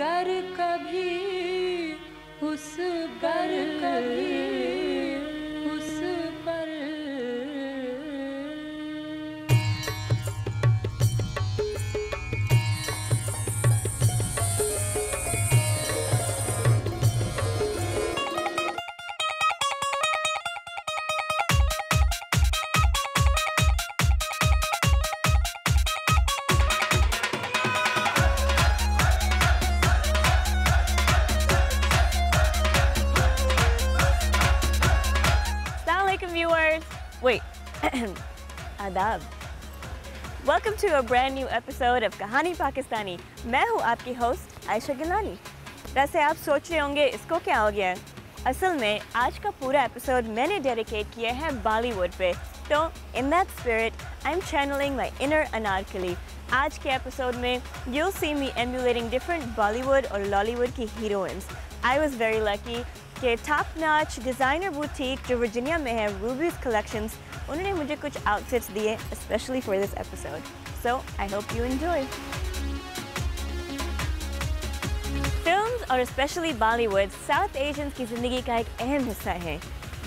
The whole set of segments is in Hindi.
गर कभी उस गर कभी उस पर viewers. Wait, आदाब. Welcome to a brand new episode of कहानी पाकिस्तानी. मैं हूँ आपकी होस्ट आयशा गिलानी. वैसे आप सोच रहे होंगे इसको क्या हो गया? असल में आज का पूरा एपिसोड मैंने डेडिकेट किया है बॉलीवुड पे. तो in that spirit, I'm channeling my inner Anarkali. आज के एपिसोड में you'll see me emulating different Bollywood और Lollywood की heroines. I was very lucky कि टॉप नॉच डिज़ाइनर बुटीक जो वर्जीनिया में है रूबीज कलेक्शंस उन्होंने मुझे कुछ आउटफिट्स दिए specially for this episode. So I hope you enjoy. Films और स्पेशली बॉलीवुड साउथ एशियंस की ज़िंदगी का एक अहम हिस्सा है.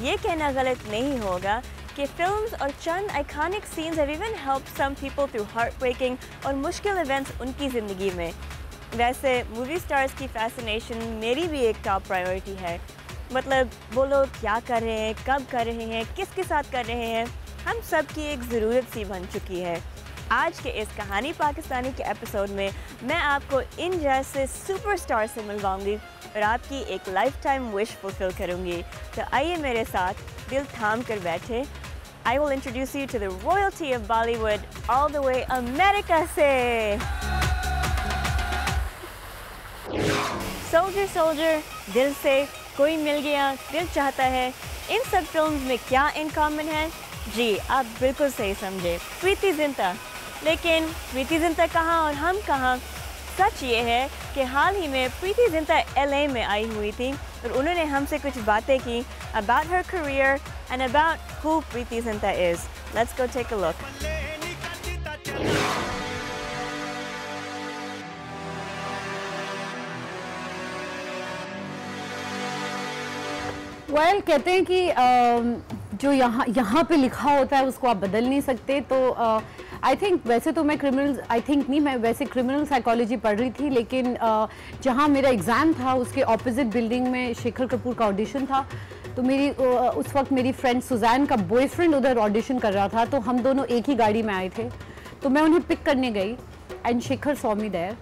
ये कहना गलत नहीं होगा कि फिल्म्स और चंद iconic scenes have even helped some people through heart breaking और मुश्किल इवेंट्स उनकी ज़िंदगी में. वैसे मूवी स्टार्स की फैसिनेशन मेरी भी एक टॉप प्रायोरिटी है. मतलब वो लोग क्या कर रहे हैं, कब कर रहे हैं, किसके साथ कर रहे हैं, हम सब की एक ज़रूरत सी बन चुकी है. आज के इस कहानी पाकिस्तानी के एपिसोड में मैं आपको इन जैसे सुपरस्टार से मिलवाऊंगी और आपकी एक लाइफ टाइम विश फुलफिल करूंगी. तो आइए मेरे साथ दिल थाम कर बैठे. I will introduce you to the royalty of Bollywood all the way America से. सोल्जर सोल्जर, दिल से, कोई मिल गया, दिल चाहता है, इन सब फिल्म्स में क्या इन कॉमन है? जी आप बिल्कुल सही समझे, प्रीति जिंटा. लेकिन प्रीति जिंटा कहाँ और हम कहाँ? सच ये है कि हाल ही में प्रीति जिंटा LA में आई हुई थी और उन्होंने हमसे कुछ बातें की about her career and about who Preity Zinta is. Let's go take a look. Well कहते हैं कि जो यहाँ पे लिखा होता है उसको आप बदल नहीं सकते. तो आई थिंक वैसे तो मैं मैं वैसे क्रिमिनल साइकोलॉजी पढ़ रही थी, लेकिन जहाँ मेरा एग्ज़ाम था उसके ऑपोजिट बिल्डिंग में शेखर कपूर का ऑडिशन था. तो उस वक्त मेरी फ्रेंड सुजैन का बॉयफ्रेंड उधर ऑडिशन कर रहा था, तो हम दोनों एक ही गाड़ी में आए थे. तो मैं उन्हें पिक करने गई and Shekhar saw me there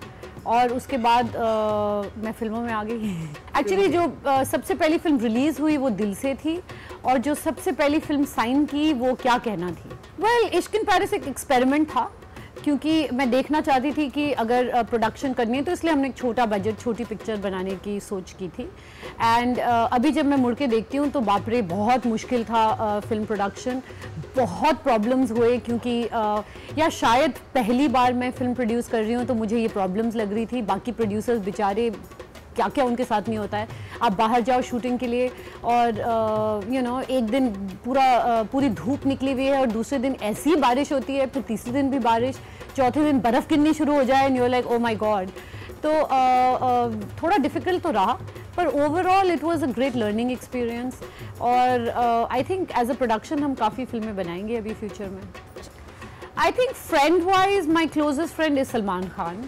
और उसके बाद मैं फिल्मों में आ गई. एक्चुअली जो सबसे पहली फिल्म रिलीज़ हुई वो दिल से थी और जो सबसे पहली फिल्म साइन की वो क्या कहना थी. वेल इश्क इन पेरिस एक एक्सपेरिमेंट था क्योंकि मैं देखना चाहती थी कि अगर प्रोडक्शन करनी है तो इसलिए हमने एक छोटा बजट छोटी पिक्चर बनाने की सोच की थी. एंड अभी जब मैं मुड़ के देखती हूँ तो बाप रे बहुत मुश्किल था फिल्म प्रोडक्शन. बहुत प्रॉब्लम्स हुए क्योंकि या शायद पहली बार मैं फिल्म प्रोड्यूस कर रही हूँ तो मुझे ये प्रॉब्लम्स लग रही थी. बाकी प्रोड्यूसर्स बेचारे क्या क्या उनके साथ नहीं होता है. आप बाहर जाओ शूटिंग के लिए और एक दिन पूरी धूप निकली हुई है और दूसरे दिन ऐसी बारिश होती है, फिर तीसरे दिन भी बारिश, चौथे दिन बर्फ़ गिरनी शुरू हो जाए and you are like oh my god. तो थोड़ा डिफ़िकल्ट तो रहा पर overall it was a great learning experience. और I think as a production हम काफ़ी फिल्में बनाएंगे अभी फ्यूचर में. I think friend wise my closest friend is Salman Khan.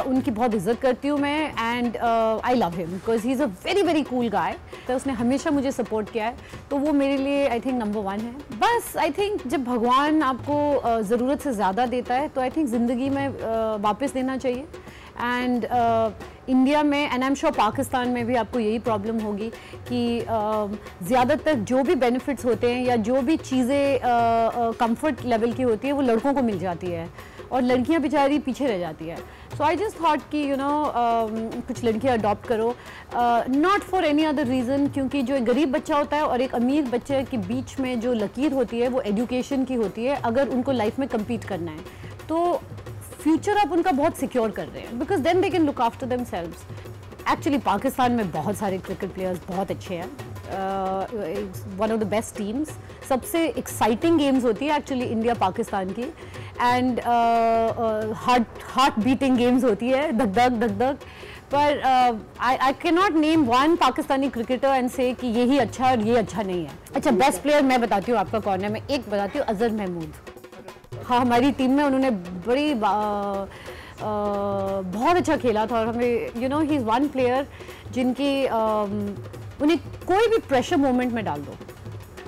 उनकी बहुत इज्जत करती हूँ मैं and I love him because he is a very very cool guy. तो उसने हमेशा मुझे सपोर्ट किया है तो वो मेरे लिए आई थिंक नंबर 1 है. बस आई थिंक जब भगवान आपको ज़रूरत से ज़्यादा देता है तो आई थिंक ज़िंदगी में वापस देना चाहिए. एंड इंडिया में and I am sure Pakistan में भी आपको यही प्रॉब्लम होगी कि ज़्यादातर जो भी बेनिफिट्स होते हैं या जो भी चीज़ें कंफर्ट लेवल की होती है वो लड़कों को मिल जाती है और लड़कियां बेचारी पीछे रह जाती है. सो आई जस्ट थॉट कि कुछ लड़कियां अडॉप्ट करो, not for any other reason, क्योंकि जो एक गरीब बच्चा होता है और एक अमीर बच्चे के बीच में जो लकीर होती है वो एजुकेशन की होती है. अगर उनको लाइफ में कम्पीट करना है तो फ्यूचर आप उनका बहुत सिक्योर कर रहे हैं because then they can look after themselves. Actually Pakistan में बहुत सारे क्रिकेट प्लेयर्स बहुत अच्छे हैं. One of the best teams. सबसे एक्साइटिंग गेम्स होती है एक्चुअली इंडिया पाकिस्तान की एंड हार्ट बीटिंग गेम्स होती है, धक धक धक धक. पर I can not name one Pakistani cricketer and से कि यही अच्छा और ये अच्छा नहीं है। अच्छा, बेस्ट प्लेयर मैं बताती हूँ आपका कौन है। मैं एक बताती हूँ, अजहर महमूद। हाँ, हमारी टीम में उन्होंने बड़ी बहुत अच्छा खेला था और हमें you know he is one player जिनकी उन्हें कोई भी प्रेशर मोमेंट में डाल दो,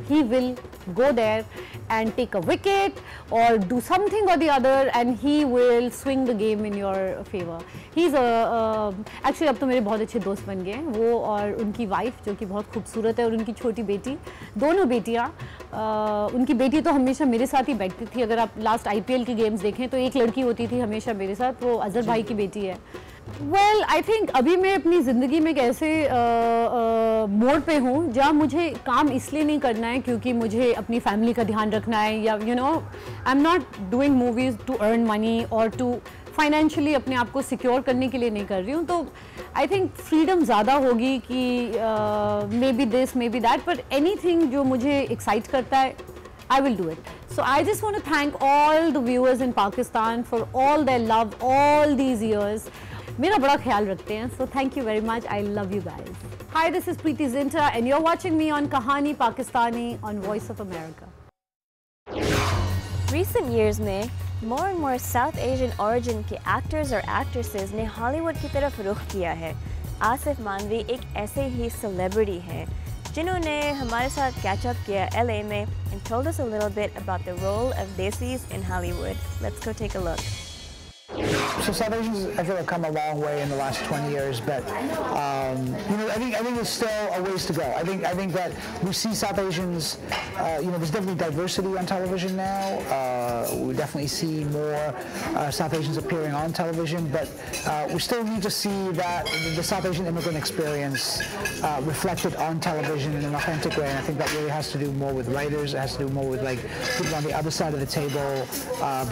he will go there and take a wicket or do something or the other and he will swing the game in your favor. He's actually अब तो मेरे बहुत अच्छे दोस्त बन गए हैं वो और उनकी वाइफ जो कि बहुत खूबसूरत है और उनकी छोटी बेटी, दोनों बेटियाँ। उनकी बेटी तो हमेशा मेरे साथ ही बैठती थी। अगर आप लास्ट IPL की गेम्स देखें तो एक लड़की होती थी हमेशा मेरे साथ, वो अजहर भाई की बेटी है। वेल आई थिंक अभी मैं अपनी ज़िंदगी में एक ऐसे मोड़ पे हूँ जहाँ मुझे काम इसलिए नहीं करना है क्योंकि मुझे अपनी फैमिली का ध्यान रखना है या you know I am not doing movies to earn money और टू फाइनेंशियली अपने आप को सिक्योर करने के लिए नहीं कर रही हूँ। तो आई थिंक फ्रीडम ज़्यादा होगी कि may be this may be that, but anything जो मुझे एक्साइट करता है I will do it. So I just want to thank all the viewers in Pakistan for all their love all these years. मेरा बड़ा ख्याल रखते हैं, so thank you very much. I love you guys. Hi, this is Preeti Zinta and you're watching me on Kahani Pakistani on Voice of America. Recent years में more and more South Asian origin के actors और actresses ने Hollywood की तरफ रुख किया है। आसिफ मानवी एक ऐसे ही celebrity हैं जिन्होंने हमारे साथ catch up किया LA में and told us a little bit about the role of Desis in Hollywood. Let's go take a look. So South Asians, I feel, have come a long way in the last 20 years, but you know, I think there's still a ways to go. I think that we see South Asians, you know, there's definitely diversity on television now. We definitely see more South Asians appearing on television, but we still need to see that the South Asian immigrant experience reflected on television in an authentic way. And I think that really has to do more with writers. It has to do more with like people on the other side of the table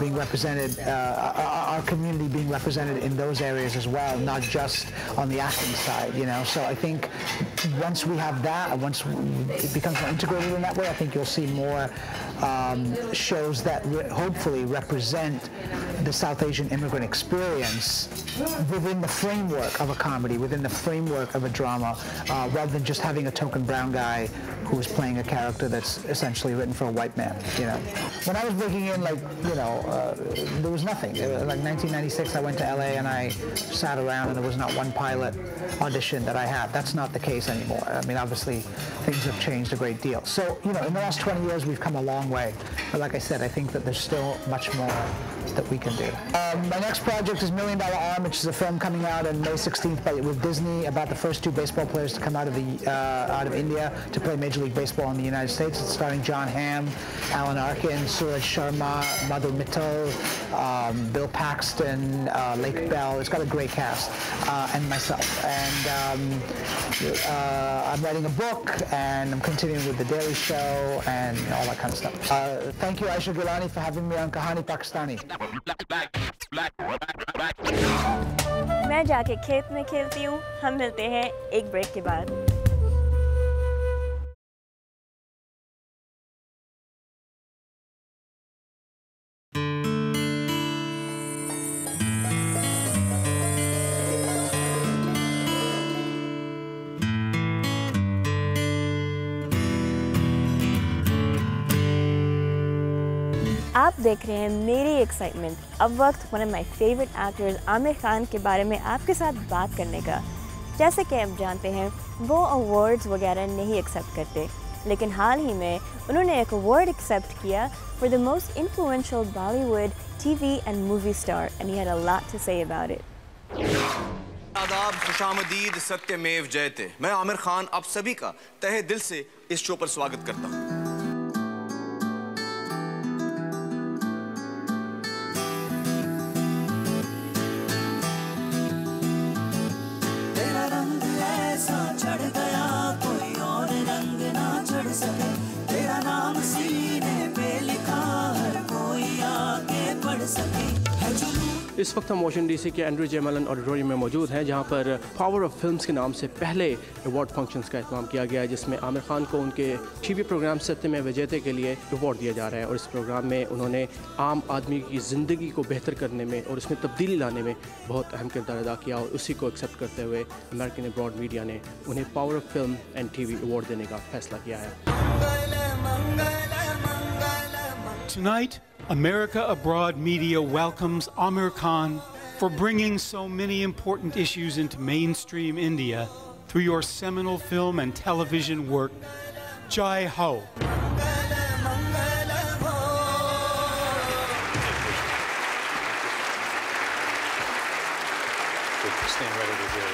being represented. Our community being represented in those areas as well, not just on the acting side, you know. So I think once we have that, once it becomes more integrated in that way, I think you'll see more shows that hopefully represent the South Asian immigrant experience within the framework of a comedy, within the framework of a drama, rather than just having a token brown guy who is playing a character that's essentially written for a white man, you know. When I was breaking in, like, you know, there was nothing. Like 1996, I went to LA and I sat around and there was not one pilot audition that I had. That's not the case anymore. I mean, obviously, things have changed a great deal. So, you know, in the last 20 years, we've come a long way. But like I said, I think that there's still much more that we can do. My next project is $1 Million Arm, which is a film coming out on May 16th with Disney about the first two baseball players to come out of India to play Major League Baseball in the United States. It's starring John Hamm, Alan Arkin, Suraj Sharma, Madhur Mittal, Bill Paxton, Lake Bell. It's got a great cast, and myself. And I'm writing a book, and I'm continuing with The Daily Show and all that kind of stuff. Thank you, Aisha Gilani, for having me on Kahani Pakistani. मैं जाके खेत में खेलती हूँ। हम मिलते हैं एक ब्रेक के बाद। आप देख रहे हैं मेरी एक्साइटमेंट। अब वक्त one of my favourite actors Aamir Khan के बारे में आपके साथ बात करने का। जैसे कि आप जानते हैं वो अवार्ड्स वगैरह नहीं एक्सेप्ट करते, लेकिन हाल ही में उन्होंने एक अवार्ड एक्सेप्ट किया for the most influential Bollywood TV and movie star and he had a lot to say about it. आदाब, खुशामदीद, सत्यमेव जयते। मैं आमिर खान आप सभी का तहे दिल से इस शो पर स्वागत करता हूँ। सीने पे लिखा हर कोई आगे बढ़ सके है जुनून इस वक्त हम वॉशिंगटन डीसी के एंड्रू जे मेलन ऑडिटोरियम में मौजूद हैं, जहां पर पावर ऑफ फिल्म्स के नाम से पहले अवार्ड फंक्शंस का इत्माम किया गया है, जिसमें आमिर खान को उनके टीवी प्रोग्राम सत्यमेव विजयते के लिए अवार्ड दिया जा रहा है। और इस प्रोग्राम में उन्होंने आम आदमी की ज़िंदगी को बेहतर करने में और उसमें तब्दीली लाने में बहुत अहम किरदार अदा किया, और उसी को एक्सेप्ट करते हुए अमेरिकन अब्रॉड मीडिया ने उन्हें power of film and TV award देने का फैसला किया है। Tonight, America Abroad Media welcomes Amir Khan for bringing so many important issues into mainstream India through your seminal film and television work, Jai Ho. Stand right over there.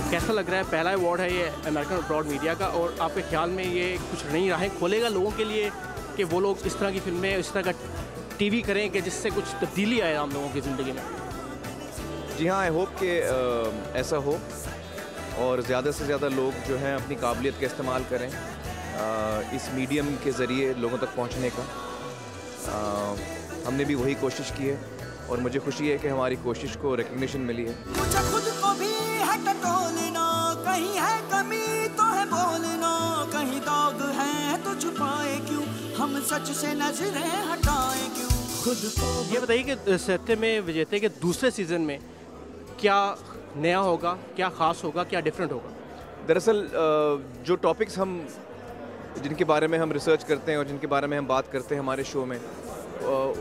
कैसा लग रहा है? पहला अवार्ड है ये अमेरिकन अब्रॉड मीडिया का, और आपके ख्याल में ये कुछ नई राहें खोलेगा लोगों के लिए कि वो लोग इस तरह की फिल्में, इस तरह का टीवी करें कि जिससे कुछ तब्दीली आए आम लोगों की ज़िंदगी में? जी हाँ, आई होप कि ऐसा हो और ज़्यादा से ज़्यादा लोग जो हैं अपनी काबिलियत का इस्तेमाल करें इस मीडियम के ज़रिए लोगों तक पहुँचने का। हमने भी वही कोशिश की है और मुझे खुशी है कि हमारी कोशिश को रिकग्निशन मिली है। मुझे खुद को भी है टटोलना, कहीं है कमी तो है बोलना, कहीं दाग है तो छुपाए क्यों, हम सच से नजरें हटाए क्यों खुद को। ये बताइए कि सत्यमेव विजयते के दूसरे सीज़न में क्या नया होगा, क्या ख़ास होगा, क्या डिफरेंट होगा? दरअसल जो टॉपिक्स जिनके बारे में हम रिसर्च करते हैं और जिनके बारे में हम बात करते हैं हमारे शो में,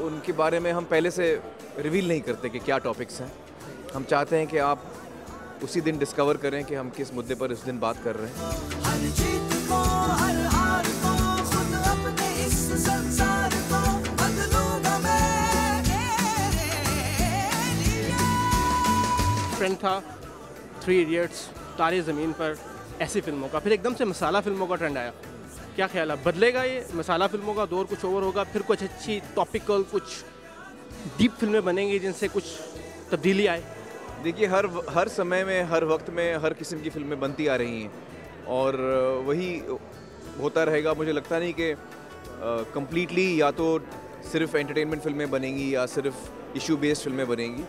उनके बारे में हम पहले से रिवील नहीं करते कि क्या टॉपिक्स हैं। हम चाहते हैं कि आप उसी दिन डिस्कवर करें कि हम किस मुद्दे पर इस दिन बात कर रहे हैं। हर जीत को, हर हार को, खुद अपने इस संसार को बदलूंगा मैं तेरे लिए। ट्रेंड था 3 इडियट्स, तारे ज़मीन पर, ऐसी फिल्मों का, फिर एकदम से मसाला फिल्मों का ट्रेंड आया। क्या ख्याल है, बदलेगा ये मसाला फिल्मों का दौर, कुछ और होगा, फिर कुछ अच्छी टॉपिकल, कुछ डीप फिल्में बनेंगी जिनसे कुछ तब्दीली आए? देखिए, हर समय में, हर वक्त में हर किस्म की फिल्में बनती आ रही हैं और वही होता रहेगा। मुझे लगता नहीं कि कम्प्लीटली या तो सिर्फ एंटरटेनमेंट फिल्में बनेंगी या सिर्फ इशू बेस्ड फिल्में बनेंगी।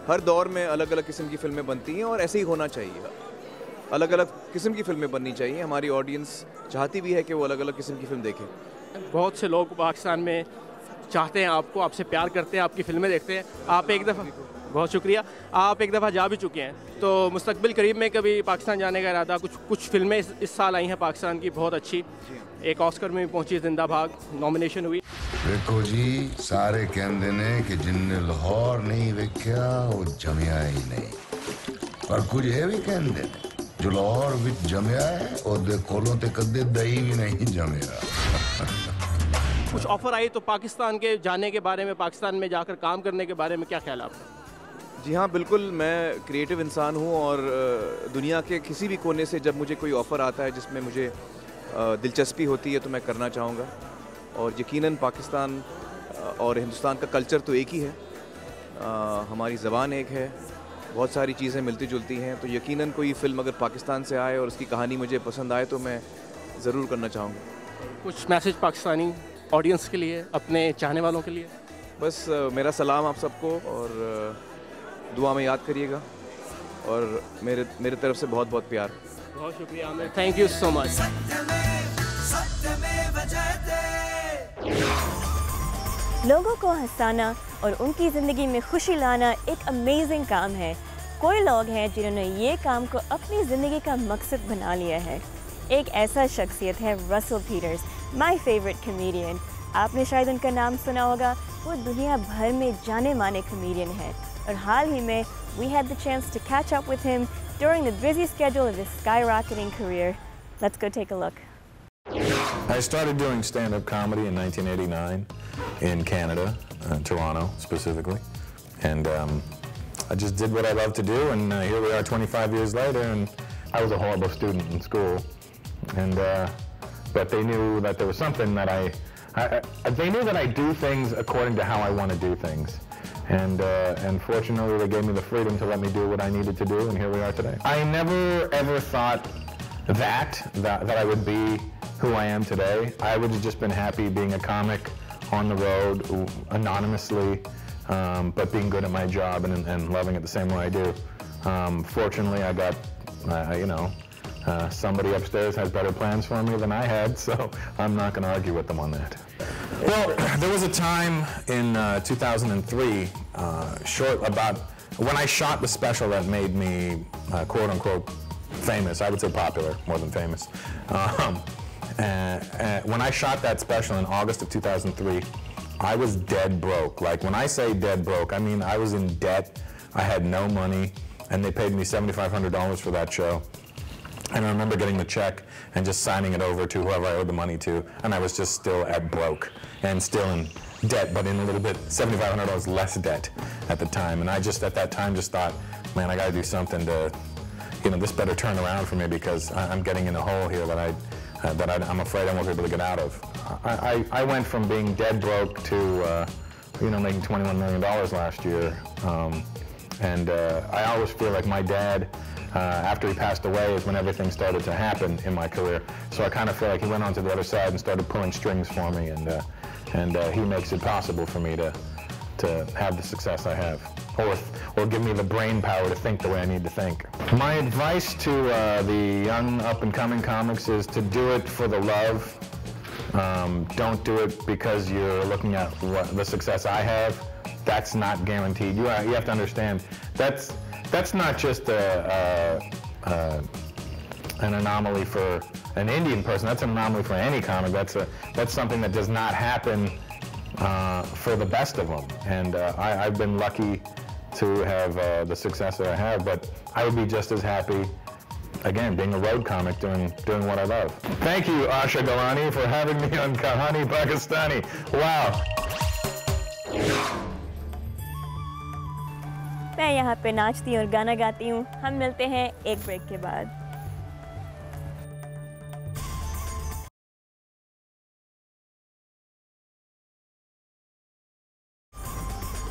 हर दौर में अलग अलग किस्म की फिल्में बनती हैं और ऐसे ही होना चाहिए। अलग अलग किस्म की फिल्में बननी चाहिए। हमारी ऑडियंस चाहती भी है कि वो अलग अलग किस्म की फिल्म देखें। बहुत से लोग पाकिस्तान में चाहते हैं आपको, आपसे प्यार करते हैं, आपकी फिल्में देखते हैं। आप एक दफ़ा, बहुत शुक्रिया, आप एक दफ़ा जा भी चुके हैं, तो मुस्तकबिल करीब में कभी पाकिस्तान जाने का इरादा? कुछ फिल्में इस साल आई हैं पाकिस्तान की बहुत अच्छी, एक ऑस्कर में भी पहुंची, जिंदा भाग नॉमिनेशन हुई। देखो जी, सारे कहते ने कि जिन्ने लाहौर नहीं वेख्या वो जमिया ही नहीं, पर कुछ ये भी कहते ने जो लाहौर विच जमिया है और कोलों ते कदे दही भी नहीं जमिया। कुछ ऑफर आई तो पाकिस्तान के जाने के बारे में, पाकिस्तान में जाकर काम करने के बारे में क्या ख्याल है आपका? जी हाँ, बिल्कुल। मैं क्रिएटिव इंसान हूँ और दुनिया के किसी भी कोने से जब मुझे कोई ऑफ़र आता है जिसमें मुझे दिलचस्पी होती है तो मैं करना चाहूँगा। और यकीनन पाकिस्तान और हिंदुस्तान का कल्चर तो एक ही है, हमारी ज़बान एक है, बहुत सारी चीज़ें मिलती जुलती हैं, तो यकीनन कोई फ़िल्म अगर पाकिस्तान से आए और उसकी कहानी मुझे पसंद आए तो मैं ज़रूर करना चाहूँगा। कुछ मैसेज पाकिस्तानी ऑडियंस के लिए, अपने चाहने वालों के लिए? बस मेरा सलाम आप सबको और दुआ में याद करिएगा और मेरे तरफ से बहुत बहुत प्यार। बहुत शुक्रिया Aamir, thank you so much. लोगों को हंसाना और उनकी ज़िंदगी में खुशी लाना एक अमेजिंग काम है। कोई लोग हैं जिन्होंने ये काम को अपनी ज़िंदगी का मकसद बना लिया है। एक ऐसा शख्सियत है Russell Peters, my favourite comedian. आपने शायद उनका नाम सुना होगा। वो दुनिया भर में जाने माने कॉमेडियन है और हाल ही में we had the chance to catch up with him during the busy schedule of his skyrocketing career. Let's go take a look. I started doing stand-up comedy in 1989 in Canada, Toronto specifically, and I just did what I love to do, and here we are 25 years later, and I was a horrible student in school, and but they knew that there was something that they knew that I do things according to how I want to do things, and fortunately they gave me the freedom to let me do what I needed to do, and here we are today. I never ever thought that I would be who I am today. I would have just been happy being a comic on the road, anonymously, but being good at my job and loving it the same way I do. Fortunately, I got, somebody upstairs has better plans for me than I had, so I'm not going to argue with them on that. Well, there was a time in 2003, when I shot the special that made me, quote unquote, famous. I would say popular more than famous. When I shot that special in August of 2003, I was dead broke. Like, when I say dead broke, I mean I was in debt. I had no money, and they paid me $7,500 for that show. And I remember getting the check and just signing it over to whoever I owed the money to, and I was just still at broke and still in debt, but in a little bit, $7,500 less debt at the time. And I just, at that time, just thought, man, I got to do something to, this better turn around for me, because I'm getting in a hole here that I'm afraid I won't be able to get out of. I went from being dead broke to, making $21 million last year. I always feel like my dad, after he passed away, is when everything started to happen in my career. So I kind of feel like he went on to the other side and started pulling strings for me, and he makes it possible for me to have the success I have, or give me the brain power to think the way I need to think. My advice to the young up-and-coming comics is to do it for the love. Don't do it because you're looking at the success I have. That's not guaranteed. You have to understand that's not just an anomaly for an Indian person. That's an anomaly for any comic. That's something that does not happen for the best of them. And I've been lucky to have the success that I have, but I would be just as happy, again, being a road comic, doing what I love. Thank you, Asha Galani, for having me on Kahani Pakistani. Wow. मैं यहाँ पे नाचती हूँ और गाना गाती हूँ। हम मिलते हैं एक ब्रेक के बाद।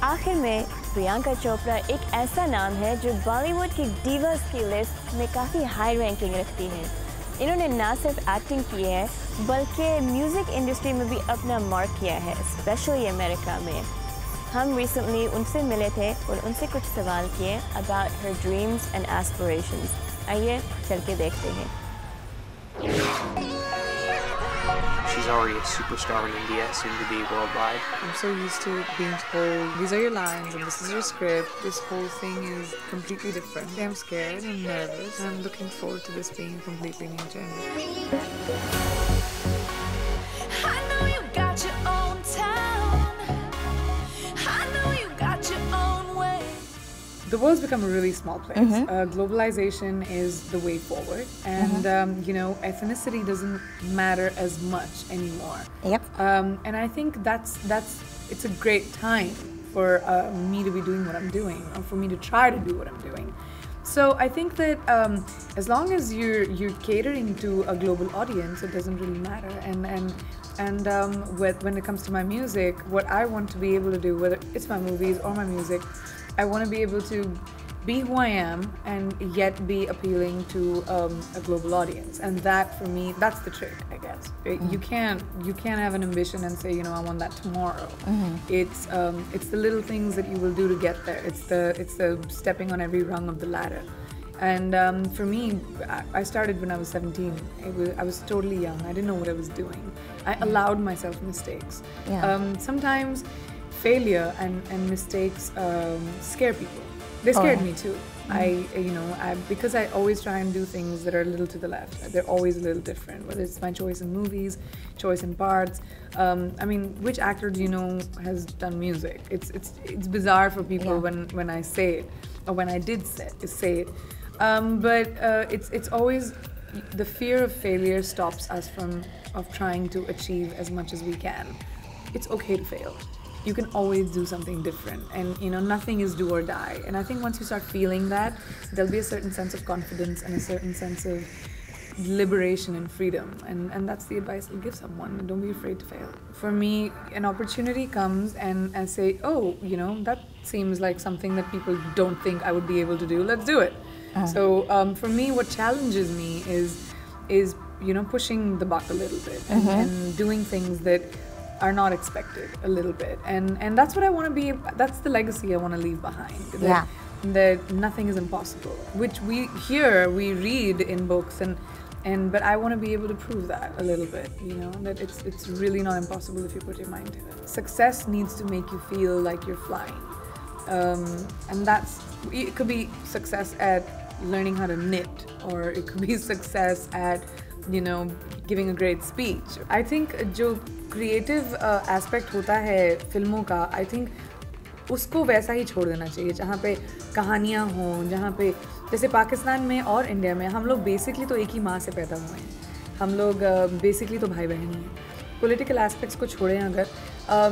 आखिर में प्रियंका चोपड़ा एक ऐसा नाम है जो बॉलीवुड की डीवर्स की लिस्ट में काफ़ी हाई रैंकिंग रखती हैं। इन्होंने ना सिर्फ एक्टिंग की है बल्कि म्यूज़िक इंडस्ट्री में भी अपना मार्क किया है, स्पेशली अमेरिका में। हम रिसेंटली उनसे मिले थे और उनसे कुछ सवाल किए about her dreams and aspirations. आइए चल के देखते हैं। She's already a superstar in India, soon to be worldwide. I'm so used to being told, these are your lines and this is your script. This whole thing is completely different. I'm scared, I'm nervous, and I'm looking forward to this being a completely new journey. I know you got your own town. I know you got your own way. The world's become a really small place. Globalization is the way forward, and ethnicity doesn't matter as much anymore. Yep. And I think it's a great time for me to be doing what I'm doing, or for me to try to do what I'm doing. So I think that as long as you're catering to a global audience, it doesn't really matter. And when it comes to my music, what I want to be able to do, whether it's my movies or my music, I want to be able to be who I am and yet be appealing to a global audience. And that, for me, that's the trick, I guess. You can't have an ambition and say, I want that tomorrow. It's the little things that you will do to get there. It's the stepping on every rung of the ladder. And for me, I started when I was 17. I was totally young. I didn't know what I was doing. I allowed myself mistakes. Yeah. Sometimes failure and mistakes scare people. They scared me too. Because I always try and do things that are a little to the left. They're always a little different, whether it's my choice in movies, choice in parts. Which actor do you know has done music? It's bizarre for people when I say it, or when I did say it. But it's always the fear of failure stops us from trying to achieve as much as we can. It's okay to fail. You can always do something different, and nothing is do or die. And I think once you start feeling that, there'll be a certain sense of confidence and a certain sense of liberation and freedom, and that's the advice I'll give someone. Don't be afraid to fail. For me, an opportunity comes and I say, oh, that seems like something that people don't think I would be able to do. Let's do it. So for me, what challenges me is is pushing the buck a little bit and doing things that are not expected a little bit, and that's what I want to be. That's the legacy I want to leave behind. That nothing is impossible, which we read in books, but I want to be able to prove that a little bit, that it's really not impossible if you put your mind to it. Success needs to make you feel like you're flying, and it could be success at learning how to knit, or it could be success at giving a great speech. I think जो creative aspect होता है फिल्मों का, I think उसको वैसा ही छोड़ देना चाहिए, जहाँ पे कहानियाँ हों, जहाँ पे जैसे पाकिस्तान में और इंडिया में हम लोग बेसिकली तो एक ही माँ से पैदा हुए हैं, हम लोग बेसिकली तो भाई बहन ही हैं. पॉलिटिकल एस्पेक्ट्स को छोड़ें अगर,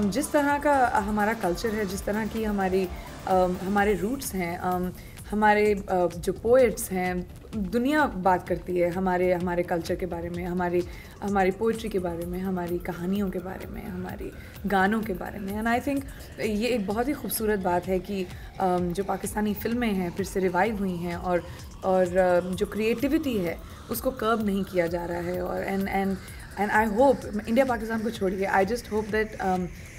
जिस तरह का हमारा कल्चर है, जिस तरह की हमारे रूट्स हैं, हमारे जो पोइट्स हैं, दुनिया बात करती है हमारे कल्चर के बारे में, हमारी पोइट्री के बारे में, हमारी कहानियों के बारे में, हमारी गानों के बारे में. एंड आई थिंक ये एक बहुत ही खूबसूरत बात है कि जो पाकिस्तानी फ़िल्में हैं फिर से रिवाइव हुई हैं, और जो क्रिएटिविटी है उसको कर्ब नहीं किया जा रहा है. और and I hope, India Pakistan को छोड़िए, आई जस्ट होप दैट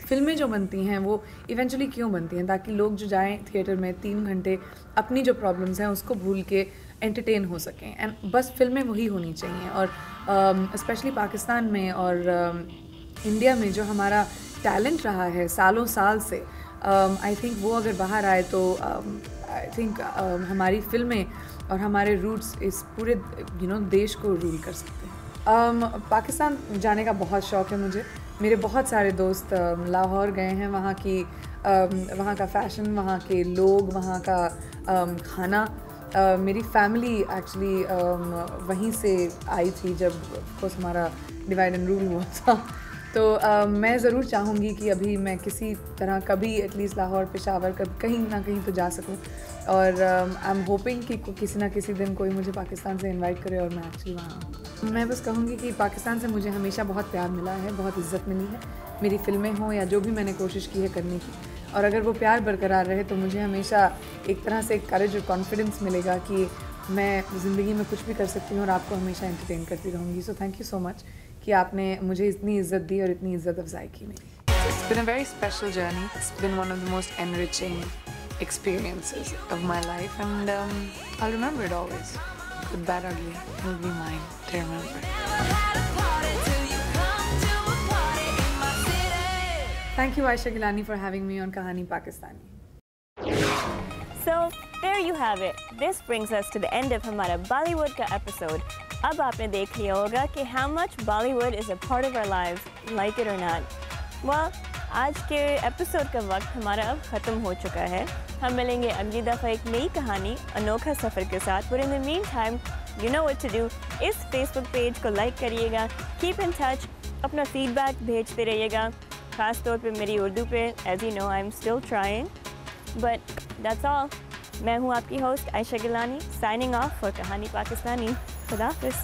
फ़िल्में जो बनती हैं वो इवेंचुअली क्यों बनती हैं, ताकि लोग जो जाएं थिएटर में 3 घंटे अपनी जो प्रॉब्लम्स हैं उसको भूल के एंटरटेन हो सकें. एंड बस फिल्में वही होनी चाहिए. और स्पेशली पाकिस्तान में और इंडिया में जो हमारा टैलेंट रहा है सालों साल से, आई थिंक वो अगर बाहर आए तो आई थिंक हमारी फिल्में और हमारे रूट्स इस पूरे देश को रूल कर सकते हैं. पाकिस्तान जाने का बहुत शौक़ है मुझे. मेरे बहुत सारे दोस्त लाहौर गए हैं. वहाँ का फ़ैशन, वहाँ के लोग, वहाँ का खाना. मेरी फैमिली एक्चुअली वहीं से आई थी जब कोर्स हमारा डिवाइड एंड रूल हुआ था. तो मैं ज़रूर चाहूँगी कि अभी मैं किसी तरह कभी एटलीस्ट लाहौर, पेशावर, कहीं ना कहीं तो जा सकूँ. और आई एम होपिंग कि किसी ना किसी दिन कोई मुझे पाकिस्तान से इनवाइट करे और मैं एक्चुअली वहाँ. मैं बस कहूँगी कि पाकिस्तान से मुझे हमेशा बहुत प्यार मिला है, बहुत इज़्ज़त मिली है. मेरी फ़िल्में हों या जो भी मैंने कोशिश की है करने की, और अगर वो प्यार बरकरार रहे तो मुझे हमेशा एक तरह से करेज और कॉन्फिडेंस मिलेगा कि मैं ज़िंदगी में कुछ भी कर सकती हूँ और आपको हमेशा एंटरटेन करती रहूँगी. So thank you so much कि आपने मुझे इतनी इज़्ज़त दी और इतनी इज़्ज़त अफजाई की मेरी. It's been a very special journey. It's been one of the most enriching experiences of my life, and I'll remember it always. Good, bad, ugly, it'll be mine to remember. Thank you, Aisha Gilani, for having me on Kahani Pakistani. So there you have it. This brings us to the end of हमारा Bollywood का episode. अब आपने देख लिया होगा कि how much Bollywood is a part of our lives, like it or not. Well, आज के एपिसोड का वक्त हमारा अब ख़त्म हो चुका है. हम मिलेंगे अगली दफ़ा एक नई कहानी, अनोखा सफ़र के साथ. But in the meantime, you know what to do. इस Facebook पेज को लाइक करिएगा. Keep in touch. अपना फीडबैक भेजते रहिएगा. खास तौर पे मेरी उर्दू पे. As you know, I'm still trying. But that's all. मैं हूँ आपकी host Ayesha Gilani, signing off for कहानी पाकिस्तानी. खुदा हाफ़िज़.